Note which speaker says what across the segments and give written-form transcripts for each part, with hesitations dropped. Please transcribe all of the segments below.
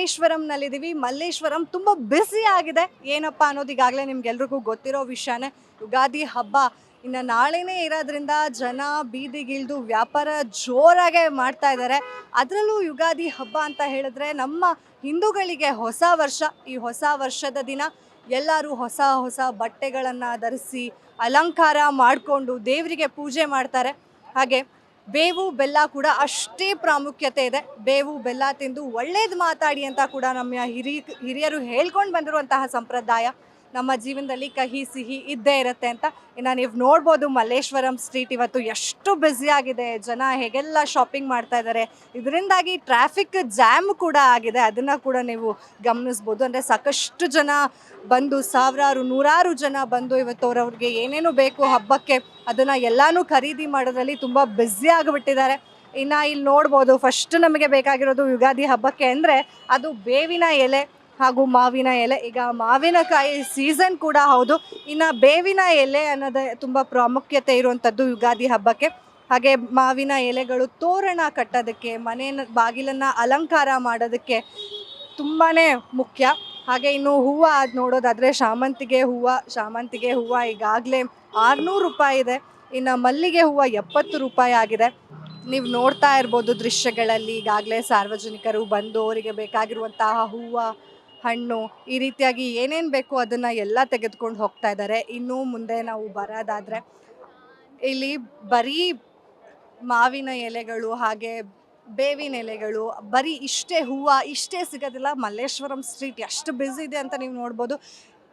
Speaker 1: ಮಲ್ಲೇಶ್ವರಂನಲ್ಲಿದ್ದೀವಿ. ಮಲ್ಲೇಶ್ವರಂ ತುಂಬ ಬ್ಯುಸಿ ಆಗಿದೆ. ಏನಪ್ಪ ಅನ್ನೋದು ಈಗಾಗಲೇ ನಿಮ್ಗೆಲ್ರಿಗೂ ಗೊತ್ತಿರೋ ವಿಷಯನೇ. ಯುಗಾದಿ ಹಬ್ಬ ಇನ್ನು ನಾಳೆನೇ ಇರೋದ್ರಿಂದ ಜನ ಬೀದಿಗಿಳಿದು ವ್ಯಾಪಾರ ಜೋರಾಗೆ ಮಾಡ್ತಾ ಇದ್ದಾರೆ. ಅದರಲ್ಲೂ ಯುಗಾದಿ ಹಬ್ಬ ಅಂತ ಹೇಳಿದ್ರೆ ನಮ್ಮ ಹಿಂದೂಗಳಿಗೆ ಹೊಸ ವರ್ಷ. ಈ ಹೊಸ ವರ್ಷದ ದಿನ ಎಲ್ಲರೂ ಹೊಸ ಹೊಸ ಬಟ್ಟೆಗಳನ್ನು ಧರಿಸಿ ಅಲಂಕಾರ ಮಾಡಿಕೊಂಡು ದೇವರಿಗೆ ಪೂಜೆ ಮಾಡ್ತಾರೆ. ಹಾಗೆ ಬೇವು ಬೆಲ್ಲ ಕೂಡ ಅಷ್ಟೇ ಪ್ರಾಮುಖ್ಯತೆ ಇದೆ. ಬೇವು ಬೆಲ್ಲ ತಿಂದು ಒಳ್ಳೇದು ಮಾತಾಡಿ ಅಂತ ಕೂಡ ನಮ್ಮ ಹಿರಿಯರು ಹೇಳ್ಕೊಂಡು ಬಂದಿರುವಂತಹ ಸಂಪ್ರದಾಯ. ನಮ್ಮ ಜೀವನದಲ್ಲಿ ಕಹಿ ಸಿಹಿ ಇದ್ದೇ ಇರುತ್ತೆ ಅಂತ. ಇನ್ನು ನೀವು ನೋಡ್ಬೋದು ಮಲ್ಲೇಶ್ವರಂ ಸ್ಟ್ರೀಟ್ ಇವತ್ತು ಎಷ್ಟು ಬ್ಯುಸಿ ಆಗಿದೆ, ಜನ ಹೇಗೆಲ್ಲ ಶಾಪಿಂಗ್ ಮಾಡ್ತಾ ಇದ್ದಾರೆ. ಇದರಿಂದಾಗಿ ಟ್ರಾಫಿಕ್ ಜಾಮ್ ಕೂಡ ಆಗಿದೆ, ಅದನ್ನು ಕೂಡ ನೀವು ಗಮನಿಸ್ಬೋದು. ಅಂದರೆ ಸಾಕಷ್ಟು ಜನ ಬಂದು ಸಾವಿರಾರು ನೂರಾರು ಜನ ಬಂದು ಇವತ್ತು ಅವ್ರವ್ರಿಗೆ ಏನೇನು ಬೇಕು ಹಬ್ಬಕ್ಕೆ ಅದನ್ನು ಎಲ್ಲನೂ ಖರೀದಿ ಮಾಡೋದ್ರಲ್ಲಿ ತುಂಬ ಬ್ಯುಸಿ ಆಗಿಬಿಟ್ಟಿದ್ದಾರೆ. ಇನ್ನು ಇಲ್ಲಿ ನೋಡ್ಬೋದು, ಫಸ್ಟ್ ನಮಗೆ ಬೇಕಾಗಿರೋದು ಯುಗಾದಿ ಹಬ್ಬಕ್ಕೆ ಅಂದರೆ ಅದು ಬೇವಿನ ಎಲೆ ಹಾಗೂ ಮಾವಿನ ಎಲೆ. ಈಗ ಮಾವಿನಕಾಯಿ ಸೀಸನ್ ಕೂಡ ಹೌದು. ಇನ್ನು ಬೇವಿನ ಎಲೆ ಅನ್ನೋದೇ ತುಂಬ ಪ್ರಾಮುಖ್ಯತೆ ಇರುವಂಥದ್ದು ಯುಗಾದಿ ಹಬ್ಬಕ್ಕೆ. ಹಾಗೆ ಮಾವಿನ ಎಲೆಗಳು ತೋರಣ ಕಟ್ಟೋದಕ್ಕೆ, ಮನೆಯ ಬಾಗಿಲನ್ನು ಅಲಂಕಾರ ಮಾಡೋದಕ್ಕೆ ತುಂಬಾ ಮುಖ್ಯ. ಹಾಗೆ ಇನ್ನು ಹೂವು ಅದು ನೋಡೋದಾದರೆ ಶಾಮಂತಿಗೆ ಹೂವು ಈಗಾಗಲೇ 600 ರೂಪಾಯಿ ಇದೆ. ಇನ್ನು ಮಲ್ಲಿಗೆ ಹೂವು 70 ರೂಪಾಯಿ ಆಗಿದೆ. ನೀವು ನೋಡ್ತಾ ಇರ್ಬೋದು ದೃಶ್ಯಗಳಲ್ಲಿ, ಈಗಾಗಲೇ ಸಾರ್ವಜನಿಕರು ಬಂದು ಅವರಿಗೆ ಬೇಕಾಗಿರುವಂತಹ ಹೂವು, ಹಣ್ಣು, ಈ ರೀತಿಯಾಗಿ ಏನೇನು ಬೇಕು ಅದನ್ನು ಎಲ್ಲ ತೆಗೆದುಕೊಂಡು ಹೋಗ್ತಾ ಇದ್ದಾರೆ. ಇನ್ನೂ ಮುಂದೆ ನಾವು ಬರೋದಾದರೆ ಇಲ್ಲಿ ಬರೀ ಮಾವಿನ ಎಲೆಗಳು ಹಾಗೆ ಬೇವಿನ ಎಲೆಗಳು ಬರೀ ಇಷ್ಟೇ ಸಿಗೋದಿಲ್ಲ. ಮಲ್ಲೇಶ್ವರಂ ಸ್ಟ್ರೀಟ್ ಎಷ್ಟು ಬ್ಯುಸಿ ಇದೆ ಅಂತ ನೀವು ನೋಡ್ಬೋದು.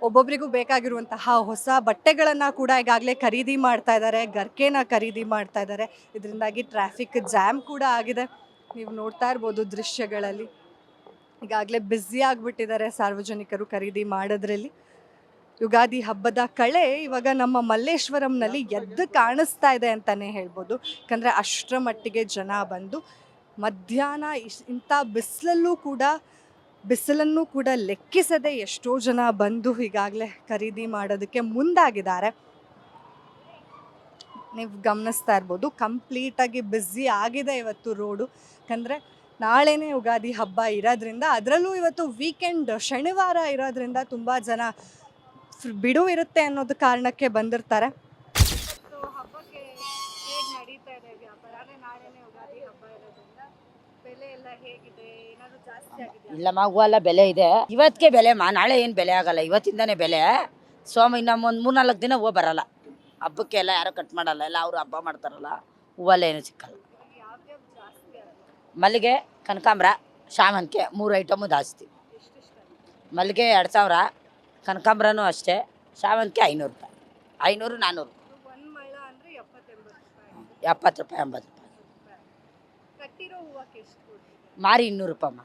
Speaker 1: ಒಬ್ಬೊಬ್ಬರಿಗೂ ಬೇಕಾಗಿರುವಂತಹ ಹೊಸ ಬಟ್ಟೆಗಳನ್ನು ಕೂಡ ಈಗಾಗಲೇ ಖರೀದಿ ಮಾಡ್ತಾ ಇದ್ದಾರೆ, ಗರ್ಕೆನ ಖರೀದಿ ಮಾಡ್ತಾ ಇದ್ದಾರೆ. ಇದರಿಂದಾಗಿ ಟ್ರಾಫಿಕ್ ಜಾಮ್ ಕೂಡ ಆಗಿದೆ. ನೀವು ನೋಡ್ತಾ ಇರ್ಬೋದು ದೃಶ್ಯಗಳಲ್ಲಿ, ಈಗಾಗಲೇ ಬ್ಯುಸಿ ಆಗಿಬಿಟ್ಟಿದ್ದಾರೆ ಸಾರ್ವಜನಿಕರು ಖರೀದಿ ಮಾಡೋದ್ರಲ್ಲಿ. ಯುಗಾದಿ ಹಬ್ಬದ ಕಳೆ ಇವಾಗ ನಮ್ಮ ಮಲ್ಲೇಶ್ವರಂನಲ್ಲಿ ಎದ್ದು ಕಾಣಿಸ್ತಾ ಇದೆ ಅಂತಲೇ ಹೇಳ್ಬೋದು. ಯಾಕಂದರೆ ಅಷ್ಟರ ಮಟ್ಟಿಗೆ ಜನ ಬಂದು ಮಧ್ಯಾಹ್ನ ಇಂಥ ಬಿಸಿಲನ್ನು ಕೂಡ ಲೆಕ್ಕಿಸದೆ ಎಷ್ಟೋ ಜನ ಬಂದು ಈಗಾಗಲೇ ಖರೀದಿ ಮಾಡೋದಕ್ಕೆ ಮುಂದಾಗಿದ್ದಾರೆ. ನೀವು ಗಮನಿಸ್ತಾ ಇರ್ಬೋದು, ಕಂಪ್ಲೀಟಾಗಿ ಬ್ಯುಸಿ ಆಗಿದೆ ಇವತ್ತು ರೋಡು. ಯಾಕಂದರೆ ನಾಳೆನೇ ಯುಗಾದಿ ಹಬ್ಬ ಇರೋದ್ರಿಂದ, ಅದರಲ್ಲೂ ಇವತ್ತು ವೀಕೆಂಡ್ ಶನಿವಾರ ಇರೋದ್ರಿಂದ ತುಂಬ ಜನ ಬಿಡು ಇರುತ್ತೆ ಅನ್ನೋದು ಕಾರಣಕ್ಕೆ ಬಂದಿರ್ತಾರೆ. ಹಬ್ಬಕ್ಕೆ ಹೇಗೆ ನಡೀತಾ ಇದೆ ವ್ಯಾಪಾರ? ನಾಳೆನೇ ಯುಗಾದಿ ಹಬ್ಬ ಇರೋದ್ರಿಂದ ಬೆಲೆ ಎಲ್ಲ ಹೇಗಿದೆ? ಏನಾದರೂ ಜಾಸ್ತಿ ಆಗಿದೆ?
Speaker 2: ಇಲ್ಲಮ್ಮ, ಹೂವೆಲ್ಲ ಬೆಲೆ ಇದೆ. ಇವತ್ತಿಗೆ ಬೆಲೆ ನಾಳೆ ಏನು ಬೆಲೆ ಆಗಲ್ಲ, ಇವತ್ತಿಂದನೇ ಬೆಲೆ. ಇನ್ನು ಒಂದು 3-4 ದಿನ ಹೂವು ಬರಲ್ಲ. ಹಬ್ಬಕ್ಕೆ ಎಲ್ಲ ಯಾರೋ ಕಟ್ ಮಾಡಲ್ಲ, ಎಲ್ಲ ಅವರು ಹಬ್ಬ ಮಾಡ್ತಾರಲ್ಲ, ಹೂವೆಲ್ಲ ಏನು ಸಿಕ್ಕಲ್ಲ. ಮಲ್ಲಿಗೆ, ಕನಕಾಂಬರ, ಶಾಮಂತಿಗೆ 3 ಐಟಮು ಜಾಸ್ತಿ. ಮಲ್ಲಿಗೆ 2000, ಕನಕಾಂಬರನೂ ಅಷ್ಟೇ, ಶಾಮಂತಿಗೆ 500 ರೂಪಾಯಿ, 500, 400, 70 ರೂಪಾಯಿ, 80 ರೂಪಾಯಿ. ಮಾರಿ 200 ರೂಪಾಯಮ್ಮ.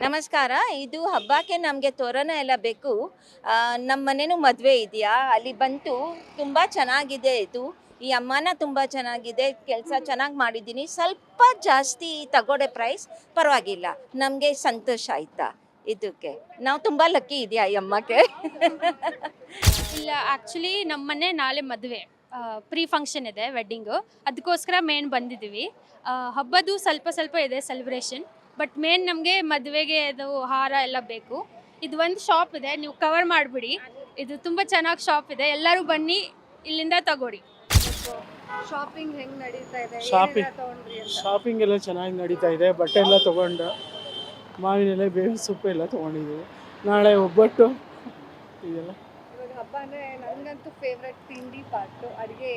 Speaker 3: ನಮಸ್ಕಾರ. ಇದು ಹಬ್ಬಕ್ಕೆ ನಮಗೆ ತೋರಣ ಎಲ್ಲ ಬೇಕು. ನಮ್ಮ ಮನೇನೂ ಮದುವೆ ಇದೆಯಾ, ಅಲ್ಲಿ ಬಂತು. ತುಂಬ ಚೆನ್ನಾಗಿದೆ ಇದು. ಈ ಅಮ್ಮನ ತುಂಬ ಚೆನ್ನಾಗಿದೆ, ಕೆಲಸ ಚೆನ್ನಾಗಿ ಮಾಡಿದ್ದೀನಿ. ಸ್ವಲ್ಪ ಜಾಸ್ತಿ ತಗೊಡೆ ಪ್ರೈಸ್, ಪರವಾಗಿಲ್ಲ, ನಮಗೆ ಸಂತೋಷ ಆಯ್ತಾ. ಇದಕ್ಕೆ ನಾವು ತುಂಬ ಲಕ್ಕಿ ಇದೆಯಾ ಈ ಅಮ್ಮಕ್ಕೆ.
Speaker 4: ಇಲ್ಲ, ಆ್ಯಕ್ಚುಲಿ ನಮ್ಮ ಮನೆ ನಾಳೆ ಮದುವೆ, ಪ್ರೀ ಫಂಕ್ಷನ್ ಇದೆ, ವೆಡ್ಡಿಂಗು. ಅದಕ್ಕೋಸ್ಕರ ಮೇನ್ ಬಂದಿದ್ದೀವಿ. ಹಬ್ಬದ್ದು ಸ್ವಲ್ಪ ಇದೆ ಸೆಲೆಬ್ರೇಷನ್, ಬಟ್ ಮೇನ್ ನಮಗೆ ಮದುವೆಗೆ ಅದು ಹಾರ ಎಲ್ಲ ಬೇಕು. ಇದು ಒಂದು ಶಾಪ್ ಇದೆ, ನೀವು ಕವರ್ ಮಾಡಿಬಿಡಿ. ಇದು ತುಂಬ ಚೆನ್ನಾಗಿ ಶಾಪ್ ಇದೆ, ಎಲ್ಲರೂ ಬನ್ನಿ, ಇಲ್ಲಿಂದ ತಗೊಳ್ಳಿ.
Speaker 1: ಶಾಪಿಂಗ್ ಹೆಂಗೆ ನಡೀತಾ ಇದೆ?
Speaker 5: ಶಾಪಿಂಗ್ ಎಲ್ಲ ಚೆನ್ನಾಗಿ ನಡೀತಾ ಇದೆ. ಬಟ್ಟೆ ಎಲ್ಲ ತೊಗೊಂಡು, ಮಾವಿನ ಎಲೆ, ಬೇವಿನ ಸೊಪ್ಪು ಎಲ್ಲ ತೊಗೊಂಡಿದ್ದೀವಿ. ನಾಳೆ ಒಬ್ಬಟ್ಟು ಇದೆಲ್ಲ.
Speaker 1: ಹಬ್ಬ ಅಂದರೆ ನನಗಂತೂ ಫೇವ್ರೆಟ್ ತಿಂಡಿ ಪಾರ್ಟು ಅಡುಗೆ.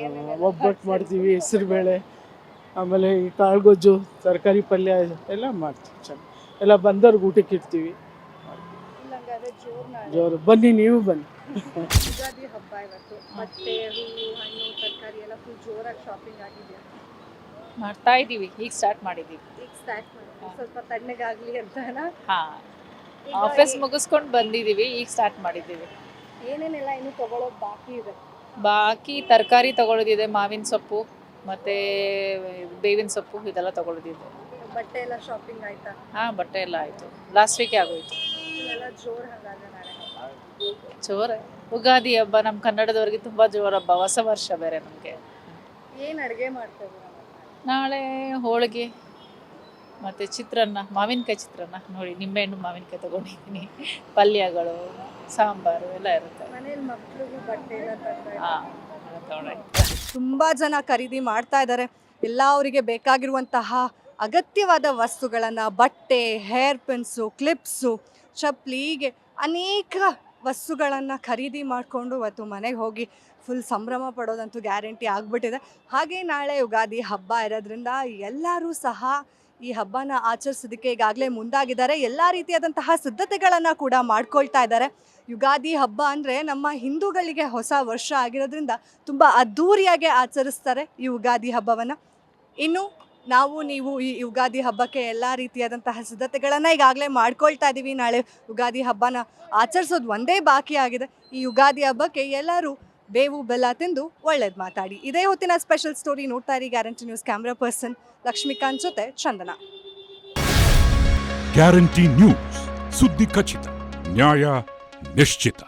Speaker 5: ಒಬ್ಬಟ್ಟು ಮಾಡ್ತೀವಿ, ಹೆಸರುಬೇಳೆ, ಆಮೇಲೆ ಈ ಕಾಳುಗೊಜ್ಜು, ತರಕಾರಿ ಪಲ್ಯ ಎಲ್ಲ ಮಾಡ್ತೀವಿ. ಚೆನ್ನಾಗಿ ಎಲ್ಲ ಬಂದವ್ರಿಗೆ ಊಟಕ್ಕೆ ಇಡ್ತೀವಿ. ಜೋರು ಬನ್ನಿ, ನೀವು ಬನ್ನಿ.
Speaker 1: ಯುಗಾದಿ ಹಬ್ಬ ಇವತ್ತು, ಬಟ್ಟೆ, ಹೂವು, ಹಣ್ಣು, ತರಕಾರಿ ಎಲ್ಲ ಫುಲ್ ಜೋರಾಗಿ ಶಾಪಿಂಗ್ ಆಗಿದೆಯಾ?
Speaker 6: ಮಾಡ್ತಾ ಇದ್ದೀವಿ, ಈಗ ಸ್ಟಾರ್ಟ್ ಮಾಡಿದ್ದೀವಿ.
Speaker 1: ಸ್ವಲ್ಪ ತಣ್ಣಗಾಗಲಿ ಅಂತನಾ?
Speaker 6: ಹಾಂ, ಆಫೀಸ್ ಮುಗಿಸ್ಕೊಂಡು ಬಂದಿದ್ದೀವಿ, ಈಗ ಸ್ಟಾರ್ಟ್ ಮಾಡಿದ್ದೀವಿ.
Speaker 1: ಏನೇನೆಲ್ಲ ಇನ್ನು ತಗೊಳ್ಳೋದು ಬಾಕಿ ಇದೆ?
Speaker 6: ಬಾಕಿ ತರಕಾರಿ ತಗೊಳ್ಳೋದಿದೆ, ಮಾವಿನ ಸೊಪ್ಪು ಮತ್ತು ಬೇವಿನ ಸೊಪ್ಪು ಇದೆಲ್ಲ ತಗೊಳ್ಳೋದಿದೆ.
Speaker 1: ಬಟ್ಟೆ ಎಲ್ಲ ಶಾಪಿಂಗ್ ಆಯ್ತಾ?
Speaker 6: ಹಾಂ, ಬಟ್ಟೆ ಎಲ್ಲ ಆಯಿತು, ಲಾಸ್ಟ್ ವೀಕೆ ಆಗೋಯ್ತು.
Speaker 1: ಎಲ್ಲ ಜೋರು ಹಾಗಾದ್ರೆ ನಾಳೆ
Speaker 6: ಜೋರ ಯುಗಾದಿ ಹಬ್ಬ ನಮ್ಮ ಕನ್ನಡದವ್ರಿಗೆ ತುಂಬ ಜೋರು ಹಬ್ಬ, ಹೊಸ ವರ್ಷ ಬೇರೆ ನಮಗೆ.
Speaker 1: ಏನು ಅಡುಗೆ ಮಾಡ್ತಾ ಇದ್ದೀರಾ?
Speaker 6: ನಾಳೆ ಹೋಳಿಗೆ, ಮತ್ತು ಚಿತ್ರಾನ್ನ, ಮಾವಿನಕಾಯಿ ಚಿತ್ರಾನ್ನ ನೋಡಿ, ನಿಂಬೆಹಣ್ಣು ಮಾವಿನಕಾಯಿ ತೊಗೊಂಡಿದ್ದೀನಿ. ಪಲ್ಯಗಳು, ಸಾಂಬಾರು ಎಲ್ಲ ಇರುತ್ತೆ.
Speaker 1: ಮನೇಲಿ ಮಕ್ಕಳಿಗೂ ಬಟ್ಟೆ ಎಲ್ಲ
Speaker 6: ಹಾಂ, ತೊಗೊಂಡಿದ್ದೀನಿ.
Speaker 1: ತುಂಬ ಜನ ಖರೀದಿ ಮಾಡ್ತಾ ಇದ್ದಾರೆ. ಎಲ್ಲ ಅವರಿಗೆ ಬೇಕಾಗಿರುವಂತಹ ಅಗತ್ಯವಾದ ವಸ್ತುಗಳನ್ನು, ಬಟ್ಟೆ, ಹೇರ್ ಪಿನ್ಸು, ಕ್ಲಿಪ್ಸು, ಚಪ್ಪಲಿ, ಹೀಗೆ ಅನೇಕ ವಸ್ತುಗಳನ್ನು ಖರೀದಿ ಮಾಡಿಕೊಂಡು ಇವತ್ತು ಮನೆಗೆ ಹೋಗಿ ಫುಲ್ ಸಂಭ್ರಮ ಪಡೋದಂತೂ ಗ್ಯಾರಂಟಿ ಆಗಿಬಿಟ್ಟಿದೆ. ಹಾಗೆ ನಾಳೆ ಯುಗಾದಿ ಹಬ್ಬ ಇರೋದ್ರಿಂದ ಎಲ್ಲರೂ ಸಹ ಈ ಹಬ್ಬನ ಆಚರಿಸೋದಕ್ಕೆ ಈಗಾಗಲೇ ಮುಂದಾಗಿದ್ದಾರೆ. ಎಲ್ಲ ರೀತಿಯಾದಂತಹ ಸಿದ್ಧತೆಗಳನ್ನು ಕೂಡ ಮಾಡ್ಕೊಳ್ತಾ ಇದ್ದಾರೆ. ಯುಗಾದಿ ಹಬ್ಬ ಅಂದರೆ ನಮ್ಮ ಹಿಂದೂಗಳಿಗೆ ಹೊಸ ವರ್ಷ ಆಗಿರೋದ್ರಿಂದ ತುಂಬ ಅದ್ಧೂರಿಯಾಗಿ ಆಚರಿಸ್ತಾರೆ ಈ ಯುಗಾದಿ ಹಬ್ಬವನ್ನು. ಇನ್ನು ನೀವು ಈ ಯುಗಾದಿ ಹಬ್ಬಕ್ಕೆ ಎಲ್ಲ ರೀತಿಯಾದಂತಹ ಸಿದ್ಧತೆಗಳನ್ನು ಈಗಾಗಲೇ ಮಾಡ್ಕೊಳ್ತಾ ಇದ್ದೀವಿ. ನಾಳೆ ಯುಗಾದಿ ಹಬ್ಬನ ಆಚರಿಸೋದು ಒಂದೇ ಬಾಕಿ ಆಗಿದೆ. ಈ ಯುಗಾದಿ ಹಬ್ಬಕ್ಕೆ ಎಲ್ಲರೂ ಬೇವು ಬೆಲ್ಲ ತಿಂದು ಒಳ್ಳೇದು ಮಾತಾಡಿ. ಇದೇ ಹೊತ್ತಿನ ಸ್ಪೆಷಲ್ ಸ್ಟೋರಿ. ನೋಡ್ತಾ ಇರಿ guarantee news. Camera person Lakshmikanth ಜೊತೆ ಚಂದನ.
Speaker 7: ಗ್ಯಾರಂಟಿ ನ್ಯೂಸ್, ಸುದ್ದಿ ಖಚಿತ, ನ್ಯಾಯ ನಿಶ್ಚಿತ.